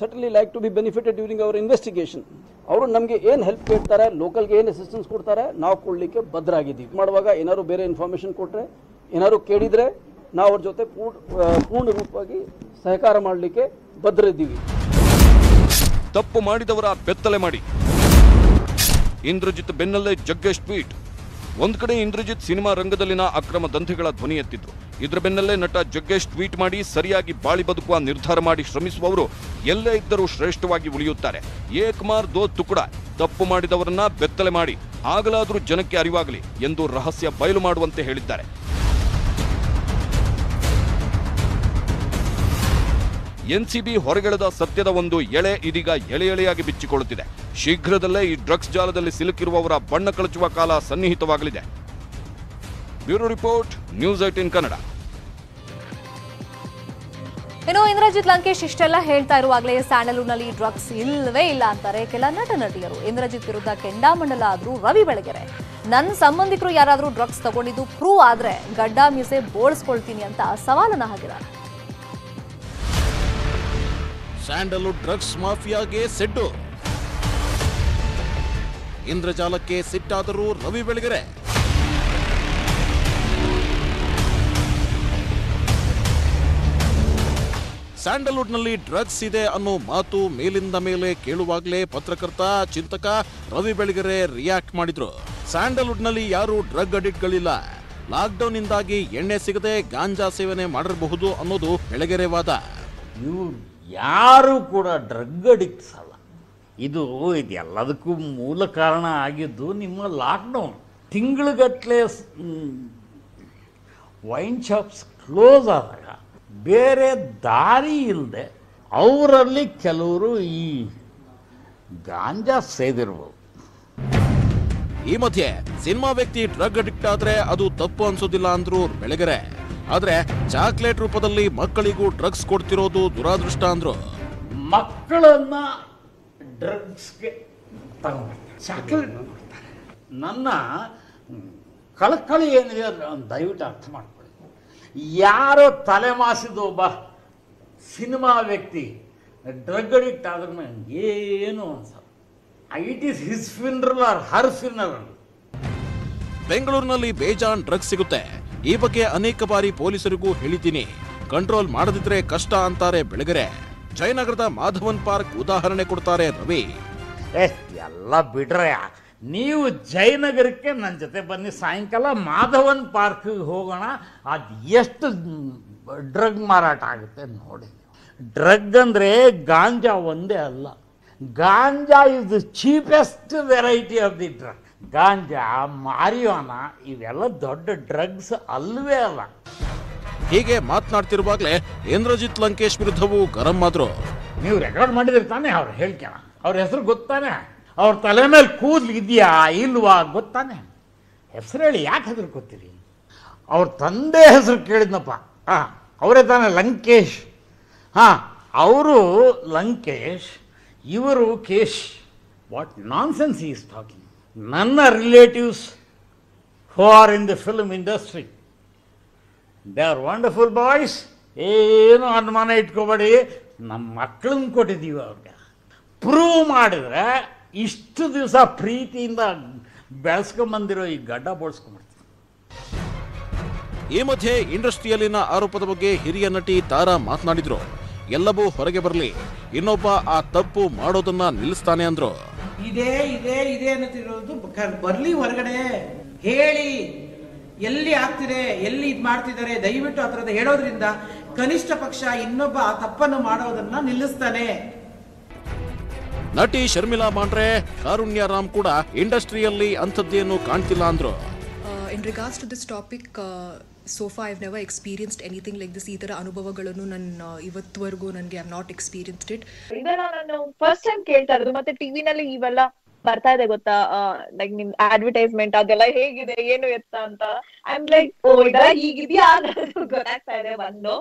certainly like to be benefited during our investigation. ಅವರು ನಮಗೆ ಏನು ಹೆಲ್ಪ್ ಕೇಳ್ತಾರೆ, ಲೋಕಲ್ಗೆ ಏನು ಅಸಿಸ್ಟೆನ್ಸ್ ಕೊಡ್ತಾರೆ, ನಾವು ಕೊಡಲಿಕ್ಕೆ ಬದ್ಧರಾಗಿದ್ದೀವಿ. ಮಾಡುವಾಗ ಏನಾದ್ರು ಬೇರೆ ಇನ್ಫಾರ್ಮೇಷನ್ ಕೊಟ್ಟರೆ, ಏನಾದ್ರು ಕೇಳಿದರೆ ನಾವು ಅವ್ರ ಜೊತೆ ಪೂರ್ಣ ರೂಪವಾಗಿ ಸಹಕಾರ ಮಾಡಲಿಕ್ಕೆ ಬದ್ಧರಿದ್ದೀವಿ. ತಪ್ಪು ಮಾಡಿದವರ ಬೆತ್ತಲೆ ಮಾಡಿ. ಇಂದ್ರಜಿತ್ ಬೆನ್ನಲ್ಲೇ ಜಗ್ಗೇಶ್ ಟ್ವೀಟ್. ಒಂದ್ ಕಡೆ ಇಂದ್ರಜಿತ್ ಸಿನಿಮಾ ರಂಗದಲ್ಲಿನ ಅಕ್ರಮ ದಂಧೆಗಳ ಧ್ವನಿ ಎತ್ತಿದ್ರು. ಇದರ ಬೆನ್ನಲ್ಲೇ ನಟ ಜಗ್ಗೇಶ್ ಟ್ವೀಟ್ ಮಾಡಿ ಸರಿಯಾಗಿ ಬಾಳಿ ಬದುಕುವ ನಿರ್ಧಾರ ಮಾಡಿ ಶ್ರಮಿಸುವವರು ಎಲ್ಲೇ ಇದ್ದರೂ ಶ್ರೇಷ್ಠವಾಗಿ ಉಳಿಯುತ್ತಾರೆ. ಏಕ್ ಮಾರ್ ದೋ ತುಕುಡ. ತಪ್ಪು ಮಾಡಿದವರನ್ನ ಬೆತ್ತಲೆ ಮಾಡಿ, ಆಗಲಾದರೂ ಜನಕ್ಕೆ ಅರಿವಾಗಲಿ ಎಂದು ರಹಸ್ಯ ಬಯಲು ಮಾಡುವಂತೆ ಹೇಳಿದ್ದಾರೆ. ಎನ್ಸಿಬಿ ಹೊರಗೆಳೆದ ಸತ್ಯದ ಒಂದು ಎಳೆ ಇದೀಗ ಎಳೆ ಎಳೆಯಾಗಿ ಬಿಚ್ಚಿಕೊಳ್ಳುತ್ತಿದೆ. ಶೀಘ್ರದಲ್ಲೇ ಈ ಡ್ರಗ್ಸ್ ಜಾಲದಲ್ಲಿ ಸಿಲುಕಿರುವವರ ಬಣ್ಣ ಕಳಚುವ ಕಾಲ ಸನ್ನಿಹಿತವಾಗಲಿದೆ. Bureau report, news 18 Kannada. ಇನ್ನು ಇಂದ್ರಜಿತ್ ಲಂಕೇಶ್ ಇಷ್ಟೆಲ್ಲ ಹೇಳ್ತಾ ಇರುವಾಗಲೇ ಸ್ಯಾಂಡಲ್ವುಡ್ನಲ್ಲಿ ಡ್ರಗ್ಸ್ ಇಲ್ಲವೇ ಇಲ್ಲ ಅಂತಾರೆ ಕೆಲ ನಟ ನಟಿಯರು. ಇಂದ್ರಜಿತ್ ವಿರುದ್ಧ ಕೆಂಡಾಮಂಡಲ ಆದ್ರೂ ರವಿ ಬೆಳಗೆರೆ, ನನ್ನ ಸಂಬಂಧಿಕರು ಯಾರಾದ್ರೂ ಡ್ರಗ್ಸ್ ತಗೊಂಡಿದ್ದು ಪ್ರೂವ್ ಆದ್ರೆ ಗಡ್ಡ ಮೀಸೆ ಬೋಳಿಸ್ಕೊಳ್ತೀನಿ ಅಂತ ಸವಾಲನ್ನ ಹಾಕಿದ್ದಾರೆ. ಸ್ಯಾಂಡಲ್ವುಡ್ ಡ್ರಗ್ಸ್ ಮಾಫಿಯಾಗೆ ಸೆಡ್ಡು. ಇಂದ್ರಜಾಲಕ್ಕೆ ಸಿಟ್ಟಾದರೂ ರವಿ ಬೆಳಗೆರೆ. ಸ್ಯಾಂಡಲ್ವುಡ್ನಲ್ಲಿ ಡ್ರಗ್ಸ್ ಇದೆ ಅನ್ನೋ ಮಾತು ಮೇಲಿಂದ ಮೇಲೆ ಕೇಳುವಾಗಲೇ ಪತ್ರಕರ್ತ, ಚಿಂತಕ ರವಿ ಬೆಳಗೆರೆ ರಿಯಾಕ್ಟ್ ಮಾಡಿದ್ರು. ಸ್ಯಾಂಡಲ್ವುಡ್ನಲ್ಲಿ ಯಾರು ಡ್ರಗ್ ಅಡಿಕ್ಟ್ಗಳಿಲ್ಲ. ಲಾಕ್ಡೌನ್ ಇಂದಾಗಿ ಎಣ್ಣೆ ಸಿಗದೆ ಗಾಂಜಾ ಸೇವನೆ ಮಾಡಿರಬಹುದು ಅನ್ನೋದು ಬೆಳಗೆರೆ ವಾದ. ಯಾರು ಕೂಡ ಡ್ರಗ್ ಅಡಿಕ್ಟ್ಸ್ ಅಲ್ಲ. ಇದೆಲ್ಲದಕ್ಕೂ ಮೂಲ ಕಾರಣ ಆಗಿದ್ದು ನಿಮ್ಮ ಲಾಕ್ಡೌನ್. ತಿಂಗಳುಗಟ್ಟಲೆ ವೈನ್ ಶಾಪ್ಸ್ ಕ್ಲೋಸ್ ಆದಾಗ ಬೇರೆ ದಾರಿ ಇಲ್ಲದೆ ಅವರಲ್ಲಿ ಕೆಲವರು ಈ ಗಾಂಜಾ ಸೇದಿರ್ಬೋದು. ಈ ಮಧ್ಯೆ ಸಿನಿಮಾ ವ್ಯಕ್ತಿ ಡ್ರಗ್ ಅಡಿಕ್ಟ್ ಆದ್ರೆ ಅದು ತಪ್ಪು ಅನ್ಸೋದಿಲ್ಲ ಅಂದ್ರು ಬೆಳಗೆರೆ. ಆದ್ರೆ ಚಾಕ್ಲೇಟ್ ರೂಪದಲ್ಲಿ ಮಕ್ಕಳಿಗೂ ಡ್ರಗ್ಸ್ ಕೊಡ್ತಿರೋದು ದುರಾದೃಷ್ಟ ಅಂದ್ರು. ಮಕ್ಕಳನ್ನ ಡ್ರಗ್ಸ್ಗೆ ತಗೊಂಡ್ಬರ್ತಾರೆ, ಚಾಕ್ಲೇಟ್ ಕೊಡ್ತಾರೆ. ನನ್ನ ಕಳಕಳಿ ಏನಿದೆ ದಯವಿಟ್ಟು ಅರ್ಥ ಮಾಡ್ಕೊಳ್ಳಿ. ಯಾರೋ ತಲೆಮಾಸಿದ ಒಬ್ಬ ಸಿನಿಮಾ ವ್ಯಕ್ತಿ ಡ್ರಗ್ ಅಡಿಕ್ಟ್ ಆದ್ರೆ ಏನು ಅನ್ಸಲ್ಲ. It is his funeral or her funeral. ಬೆಂಗಳೂರಿನಲ್ಲಿ ಬೇಜಾನ್ ಡ್ರಗ್ಸ್ ಸಿಗುತ್ತೆ. ಈ ಬಗ್ಗೆ ಅನೇಕ ಬಾರಿ ಪೊಲೀಸರಿಗೂ ಹೇಳಿದ್ದೀನಿ, ಕಂಟ್ರೋಲ್ ಮಾಡದಿದ್ರೆ ಕಷ್ಟ ಅಂತಾರೆ ಬೆಳಗೆರೆ. ಜಯನಗರದ ಮಾಧವನ್ ಪಾರ್ಕ್ ಉದಾಹರಣೆ ಕೊಡ್ತಾರೆ ರವಿ. ಎಲ್ಲ ಬಿಡ್ರೆ, ನೀವು ಜಯನಗರಕ್ಕೆ ನನ್ನ ಜೊತೆ ಬನ್ನಿ, ಸಾಯಂಕಾಲ ಮಾಧವನ್ ಪಾರ್ಕ್ಗೆ ಹೋಗೋಣ. ಅದು ಎಷ್ಟು ಡ್ರಗ್ ಮಾರಾಟ ಆಗುತ್ತೆ ನೋಡಿ. ಡ್ರಗ್ ಅಂದರೆ ಗಾಂಜಾ ಒಂದೇ ಅಲ್ಲ. Ganja is the cheapest variety of the drug. Ganja, marijuana ಇವೆಲ್ಲ ದೊಡ್ಡ ಡ್ರಗ್ಸ್ ಅಲ್ವೇ ಅಲ್ಲ. ಹೀಗೆ ಮಾತನಾಡ್ತಿರುವಾಗಲೇ ಇಂದ್ರಜಿತ್ ಲಂಕೇಶ್ ವಿರುದ್ಧವೂ ಗರಂ ಆದ್ರು. ನೀವು ರೆಕಾರ್ಡ್ ಮಾಡಿದ್ರೆ ತಾನೆ ಅವ್ರು ಹೇಳ್ಕೊಳ. ಅವ್ರ ಹೆಸರು ಗೊತ್ತಾನೆ, ಅವ್ರ ತಲೆ ಮೇಲೆ ಕೂದಲು ಇದೆಯಾ ಇಲ್ವಾ ಗೊತ್ತಾನೆ. ಹೆಸರು ಹೇಳಿ ಯಾಕೆ ಹೆದರ್ಕೋತೀರಿ? ಅವ್ರ ತಂದೆ ಹೆಸರು ಕೇಳಿದ್ನಪ್ಪ. ಅವರೇ ತಾನೇ ಲಂಕೇಶ್. ಅವರು ಲಂಕೇಶ್, ಇವರು Kesh. What nonsense is talking. ನನ್ನ relatives who are in the film industry, they are wonderful boys. ಏನು ಅನುಮಾನ ಇಟ್ಕೋಬೇಡಿ, ನಮ್ಮ ಮಕ್ಕಳನ್ನ ಕೊಟ್ಟಿದ್ದೀವಿ ಅವ್ರಿಗೆ. ಪ್ರೂವ್ ಮಾಡಿದ್ರೆ ಇಷ್ಟು ದಿವಸ ಪ್ರೀತಿಯಿಂದ ಬೆಳೆಸ್ಕೊಂಬಂದಿರೋ ಈ ಗಡ್ಡ ಬೋಳ್ಸ್ಕೊಂಡ್ಬಿಡ್ತೀವಿ. ಈ ಮಧ್ಯೆ ಇಂಡಸ್ಟ್ರಿಯಲ್ಲಿನ ಆರೋಪದ ಬಗ್ಗೆ ಹಿರಿಯ ನಟಿ ತಾರಾ ಮಾತನಾಡಿದ್ರು. ಎಲ್ಲವೂ ಹೊರಗೆ ಬರಲಿ, ಇನ್ನೊಬ್ಬ ಆ ತಪ್ಪು ಮಾಡೋದನ್ನ ನಿಲ್ಲಿಸ್ತಾನೆ ಅಂದ್ರು. ಇದೇ ಅನ್ನೋದಿರೋದು ಬರ್ಲಿ ಹೊರಗಡೆ ಹೇಳಿ, ಎಲ್ಲಿ ಆಗ್ತಿದೆ, ಎಲ್ಲಿ ಇದು ಮಾಡ್ತಿದ್ದಾರೆ, ದಯವಿಟ್ಟು ಆ ಥರದ ಹೇಳೋದ್ರಿಂದ ಕನಿಷ್ಠ ಪಕ್ಷ ಇನ್ನೊಬ್ಬ ಆ ತಪ್ಪನ್ನು ಮಾಡೋದನ್ನ ನಿಲ್ಲಿಸ್ತಾನೆ. ನಟಿ ಶರ್ಮಿಳಾ ಮಾಂಡ್ರೆ, ಕಾರುಣ್ಯ ರಾಮ್ ಕೂಡ ಇಂಡಸ್ಟ್ರಿಯಲ್ಲಿ ಅಂಥದ್ದೇನು ಕಾಣ್ತಿಲ್ಲ ಅಂದ್ರು. In regards to this topic, so far I've never experienced anything like this. ಈ ತರ ಅನುಭವಗಳನ್ನು ನಾನು ಇವತ್ತವರೆಗೂ ನನಗೆ ಐ ನಾಟ್ ಎಕ್ಸ್ಪೀರಿಯನ್ಸ್ಡ್ ಇಟ್. ಇದನ್ನ ನಾನು ಫಸ್ಟ್ ಟೈಮ್ ಕೇಳ್ತಾ ಇರೋದು. ಮತ್ತೆ ಟಿವಿನಲ್ಲಿ ಇವೆಲ್ಲ ಬರ್ತಾ ಇದೆ ಗೊತ್ತಾ, ಲೈಕ್ ನಿಮ್ ಅಡ್ವರ್ಟೈಸ್ಮೆಂಟ್ ಅದೆಲ್ಲ ಹೇಗಿದೆ ಏನು ಎತ್ತ ಅಂತ. ಐ ಆಮ್ ಲೈಕ್ ಓ ಇದೆಲ್ಲ ಹೀಗಿದೆಯಾ ಅನ್ನೋದು ಗೊತ್ತಾಗ್ತಾ ಇದೆ ಒಂದು.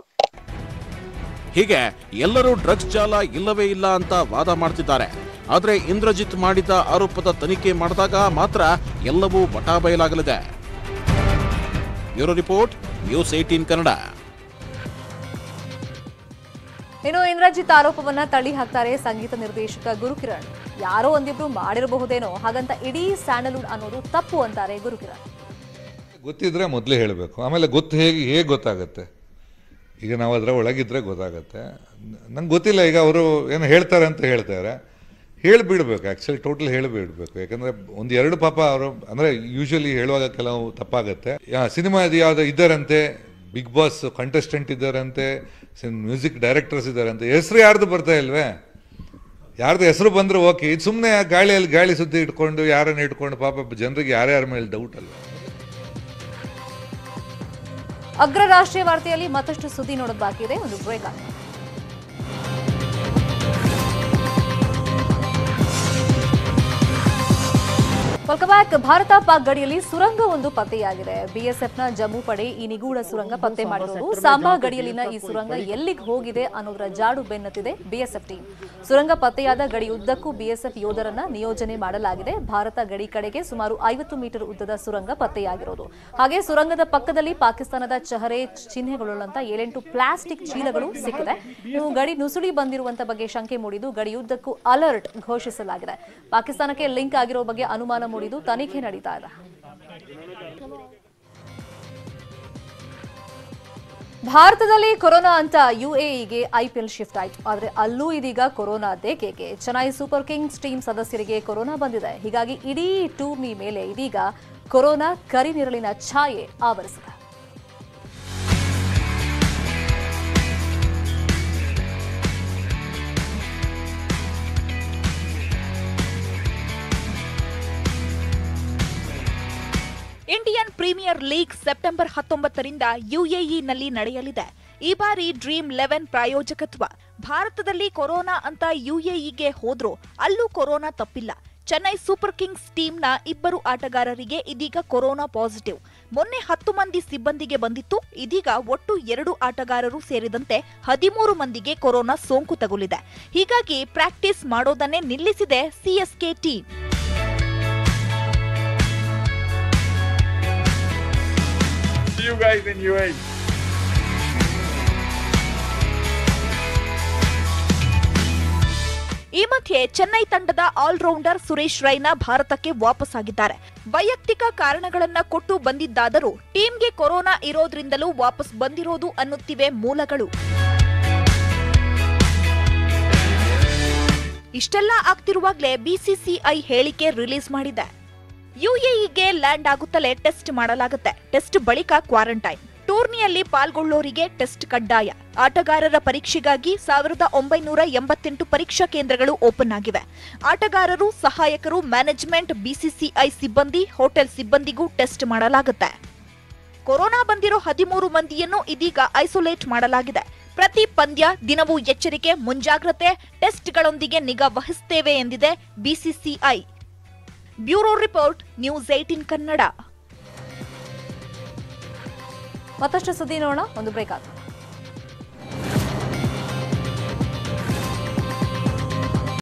ಹೀಗೆ ಎಲ್ಲರೂ ಡ್ರಗ್ಸ್ ಜಾಲ ಇಲ್ಲವೇ ಇಲ್ಲ ಅಂತ ವಾದ ಮಾಡ್ತಿದ್ದಾರೆ. ಆದ್ರೆ ಇಂದ್ರಜಿತ್ ಮಾಡಿದ ಆರೋಪದ ತನಿಖೆ ಮಾಡಿದಾಗ ಮಾತ್ರ ಎಲ್ಲವೂ ಬಟಾಬಯಲಾಗಲಿದೆ. Bureau report, news 18 Kannada. ಇನ್ನು ಇಂದ್ರಜಿತ್ ಆರೋಪವನ್ನ ತಳ್ಳಿ ಹಾಕ್ತಾರೆ ಸಂಗೀತ ನಿರ್ದೇಶಕ ಗುರುಕಿರಣ್. ಯಾರೋ ಒಂದಿಬ್ರು ಮಾಡಿರಬಹುದೇನೋ, ಹಾಗಂತ ಇಡೀ ಸ್ಯಾಂಡಲ್ವುಡ್ ಅನ್ನೋದು ತಪ್ಪು ಅಂತಾರೆ ಗುರುಕಿರಣ್. ಗೊತ್ತಿದ್ರೆ ಮೊದಲೇ ಹೇಳಬೇಕು, ಆಮೇಲೆ ಹೇಗೆ ಗೊತ್ತಾಗುತ್ತೆ. ಈಗ ನಾವು ಅದರ ಒಳಗಿದ್ರೆ ಗೊತ್ತಾಗತ್ತೆ. ನಂಗೆ ಗೊತ್ತಿಲ್ಲ, ಈಗ ಅವರು ಏನು ಹೇಳ್ತಾರೆ ಅಂತ ಹೇಳ್ತಾರೆ, ಹೇಳಿಬಿಡ್ಬೇಕು. Actually total ಹೇಳಿಬಿಡ್ಬೇಕು. ಯಾಕಂದರೆ ಒಂದು ಎರಡು ಪಾಪ ಅವರು ಅಂದರೆ ಯೂಶ್ವಲಿ ಹೇಳುವಾಗ ಕೆಲವು ತಪ್ಪಾಗತ್ತೆ. ಸಿನಿಮಾ ಯಾವುದು ಇದ್ದಾರಂತೆ, ಬಿಗ್ ಬಾಸ್ ಕಂಟೆಸ್ಟೆಂಟ್ ಇದ್ದಾರಂತೆ, ಮ್ಯೂಸಿಕ್ ಡೈರೆಕ್ಟರ್ಸ್ ಇದ್ದಾರಂತೆ, ಹೆಸರು ಯಾರ್ದು ಬರ್ತಾ ಇಲ್ವೇ? ಯಾರ್ದು ಹೆಸರು ಬಂದರೆ ಓಕೆ. ಇದು ಸುಮ್ಮನೆ ಗಾಳಿಯಲ್ಲಿ ಗಾಳಿ ಸುದ್ದಿ ಇಟ್ಕೊಂಡು ಯಾರನ್ನು ಇಟ್ಕೊಂಡು ಪಾಪ ಜನರಿಗೆ ಯಾರ್ಯಾರ ಮೇಲೆ ಡೌಟ್ ಅಲ್ವ. ಅಗ್ರ ರಾಷ್ಟ್ರೀಯ ವಾರ್ತೆಯಲ್ಲಿ ಮತ್ತಷ್ಟು ಸುದ್ದಿ ನೋಡೋದು ಬಾಕಿ ಇದೆ. ಒಂದು ಬ್ರೇಕ್ ಆಗಿದೆ. Welcome back. ಭಾರತ ಪಾಕ್ ಗಡಿಯಲ್ಲಿ ಸುರಂಗವೊಂದು ಪತ್ತೆಯಾಗಿದೆ. ಬಿಎಸ್ಎಫ್ನ ಜಮ್ಮು ಪಡೆ ಈ ನಿಗೂಢ ಸುರಂಗ ಪತ್ತೆ ಮಾಡಿರೋದು. ಸಾಂಬಾ ಗಡಿಯಲ್ಲಿನ ಈ ಸುರಂಗ ಎಲ್ಲಿಗೆ ಹೋಗಿದೆ ಅನ್ನೋದರ ಜಾಡು ಬೆನ್ನತ್ತಿದೆ ಬಿಎಸ್ಎಫ್ ಟೀಮ್. ಸುರಂಗ ಪತ್ತೆಯಾದ ಗಡಿಯುದ್ದಕ್ಕೂ ಬಿಎಸ್ಎಫ್ ಯೋಧರನ್ನ ನಿಯೋಜನೆ ಮಾಡಲಾಗಿದೆ. ಭಾರತ ಗಡಿ ಕಡೆಗೆ ಸುಮಾರು 50 ಮೀಟರ್ ಉದ್ದದ ಸುರಂಗ ಪತ್ತೆಯಾಗಿರೋದು. ಹಾಗೆ ಸುರಂಗದ ಪಕ್ಕದಲ್ಲಿ ಪಾಕಿಸ್ತಾನದ ಚಹರೆ ಚಿಹ್ನೆಗಳುಳ್ಳಂತ 7-8 ಪ್ಲಾಸ್ಟಿಕ್ ಚೀಲಗಳು ಸಿಕ್ಕಿದೆ. ಇನ್ನು ಗಡಿ ನುಸುಳಿ ಬಂದಿರುವಂತ ಬಗ್ಗೆ ಶಂಕೆ ಮೂಡಿದ್ದು ಗಡಿಯುದ್ದಕ್ಕೂ ಅಲರ್ಟ್ ಘೋಷಿಸಲಾಗಿದೆ. ಪಾಕಿಸ್ತಾನಕ್ಕೆ ಲಿಂಕ್ ಆಗಿರೋ ಬಗ್ಗೆ ಅನುಮಾನ ಮೂಡಿದ್ದು ತನಿಖೆ ನಡೀತಾ ಇದೆ. ಭಾರತದಲ್ಲಿ ಕೊರೋನಾ ಅಂತ ಯುಎಇಗೆ ಐಪಿಎಲ್ ಶಿಫ್ಟ್ ಆಯಿತು. ಆದರೆ ಅಲ್ಲೂ ಇದೀಗ ಕೊರೋನಾದ್ದೇ ಕೇಕೆ. ಚೆನ್ನೈ ಸೂಪರ್ ಕಿಂಗ್ಸ್ ಟೀಮ್ ಸದಸ್ಯರಿಗೆ ಕೊರೋನಾ ಬಂದಿದೆ. ಹೀಗಾಗಿ ಇಡೀ ಟೂರ್ನಿ ಮೇಲೆ ಇದೀಗ ಕೊರೋನಾ ಕರಿನಿರಳಿನ ಛಾಯೆ ಆವರಿಸಿದೆ. ಇಂಡಿಯನ್ ಪ್ರೀಮಿಯರ್ ಲೀಗ್ ಸೆಪ್ಟೆಂಬರ್ 19ರಿಂದ ಯುಎಇನಲ್ಲಿ ನಡೆಯಲಿದೆ. ಈ ಬಾರಿ ಡ್ರೀಮ್ 11 ಪ್ರಾಯೋಜಕತ್ವ. ಭಾರತದಲ್ಲಿ ಕೊರೋನಾ ಅಂತ ಯುಎಇಗೆ ಹೋದ್ರೂ ಅಲ್ಲೂ ಕೊರೋನಾ ತಪ್ಪಿಲ್ಲ. ಚೆನ್ನೈ ಸೂಪರ್ ಕಿಂಗ್ಸ್ ಟೀಮ್ನ 2 ಆಟಗಾರರಿಗೆ ಇದೀಗ ಕೊರೋನಾ ಪಾಸಿಟಿವ್. ಮೊನ್ನೆ 10 ಮಂದಿ ಸಿಬ್ಬಂದಿಗೆ ಬಂದಿತ್ತು. ಇದೀಗ ಒಟ್ಟು 2 ಆಟಗಾರರು ಸೇರಿದಂತೆ 13 ಮಂದಿಗೆ ಕೊರೋನಾ ಸೋಂಕು ತಗುಲಿದೆ. ಹೀಗಾಗಿ ಪ್ರಾಕ್ಟೀಸ್ ಮಾಡೋದನ್ನೇ ನಿಲ್ಲಿಸಿದೆ CSK team. You guys in UAE. ಈ ಮಧ್ಯೆ ಚೆನ್ನೈ ತಂಡದ ಆಲ್ರೌಂಡರ್ ಸುರೇಶ್ ರೈನಾ ಭಾರತಕ್ಕೆ ವಾಪಸ್ಸಾಗಿದ್ದಾರೆ. ವೈಯಕ್ತಿಕ ಕಾರಣಗಳನ್ನ ಕೊಟ್ಟು ಬಂದಿದ್ದಾದರೂ ಟೀಮ್ಗೆ ಕೊರೋನಾ ಇರೋದ್ರಿಂದಲೂ ವಾಪಸ್ ಬಂದಿರೋದು ಅನ್ನುತ್ತಿವೆ ಮೂಲಗಳು. ಇಷ್ಟೆಲ್ಲ ಆಗ್ತಿರುವಾಗಲೇ ಬಿಸಿಸಿಐ ಹೇಳಿಕೆ ರಿಲೀಸ್ ಮಾಡಿದೆ. ಯುಎಇಗೆ ಲ್ಯಾಂಡ್ ಆಗುತ್ತಲೇ ಟೆಸ್ಟ್ ಮಾಡಲಾಗುತ್ತೆ. ಟೆಸ್ಟ್ ಬಳಿಕ ಕ್ವಾರಂಟೈನ್. ಟೂರ್ನಿಯಲ್ಲಿ ಪಾಲ್ಗೊಳ್ಳೋರಿಗೆ ಟೆಸ್ಟ್ ಕಡ್ಡಾಯ. ಆಟಗಾರರ ಪರೀಕ್ಷೆಗಾಗಿ 1988 ಪರೀಕ್ಷಾ ಕೇಂದ್ರಗಳು ಓಪನ್ ಆಗಿವೆ. ಆಟಗಾರರು, ಸಹಾಯಕರು, ಮ್ಯಾನೇಜ್ಮೆಂಟ್, ಬಿಸಿಸಿಐ ಸಿಬ್ಬಂದಿ, ಹೋಟೆಲ್ ಸಿಬ್ಬಂದಿಗೂ ಟೆಸ್ಟ್ ಮಾಡಲಾಗುತ್ತೆ. ಕೊರೋನಾ ಬಂದಿರೋ 13 ಮಂದಿಯನ್ನು ಇದೀಗ ಐಸೋಲೇಟ್ ಮಾಡಲಾಗಿದೆ. ಪ್ರತಿ ಪಂದ್ಯ ದಿನವೂ ಎಚ್ಚರಿಕೆ, ಮುಂಜಾಗ್ರತೆ, ಟೆಸ್ಟ್ಗಳೊಂದಿಗೆ ನಿಗಾ ವಹಿಸುತ್ತೇವೆ ಎಂದಿದೆ BCCI. Bureau report, news 18 Kannada. ಮತ್ತಷ್ಟು ಸುದ್ದಿ ನೋಡೋಣ, ಒಂದು ಬ್ರೇಕ್ ಆಗುತ್ತೆ.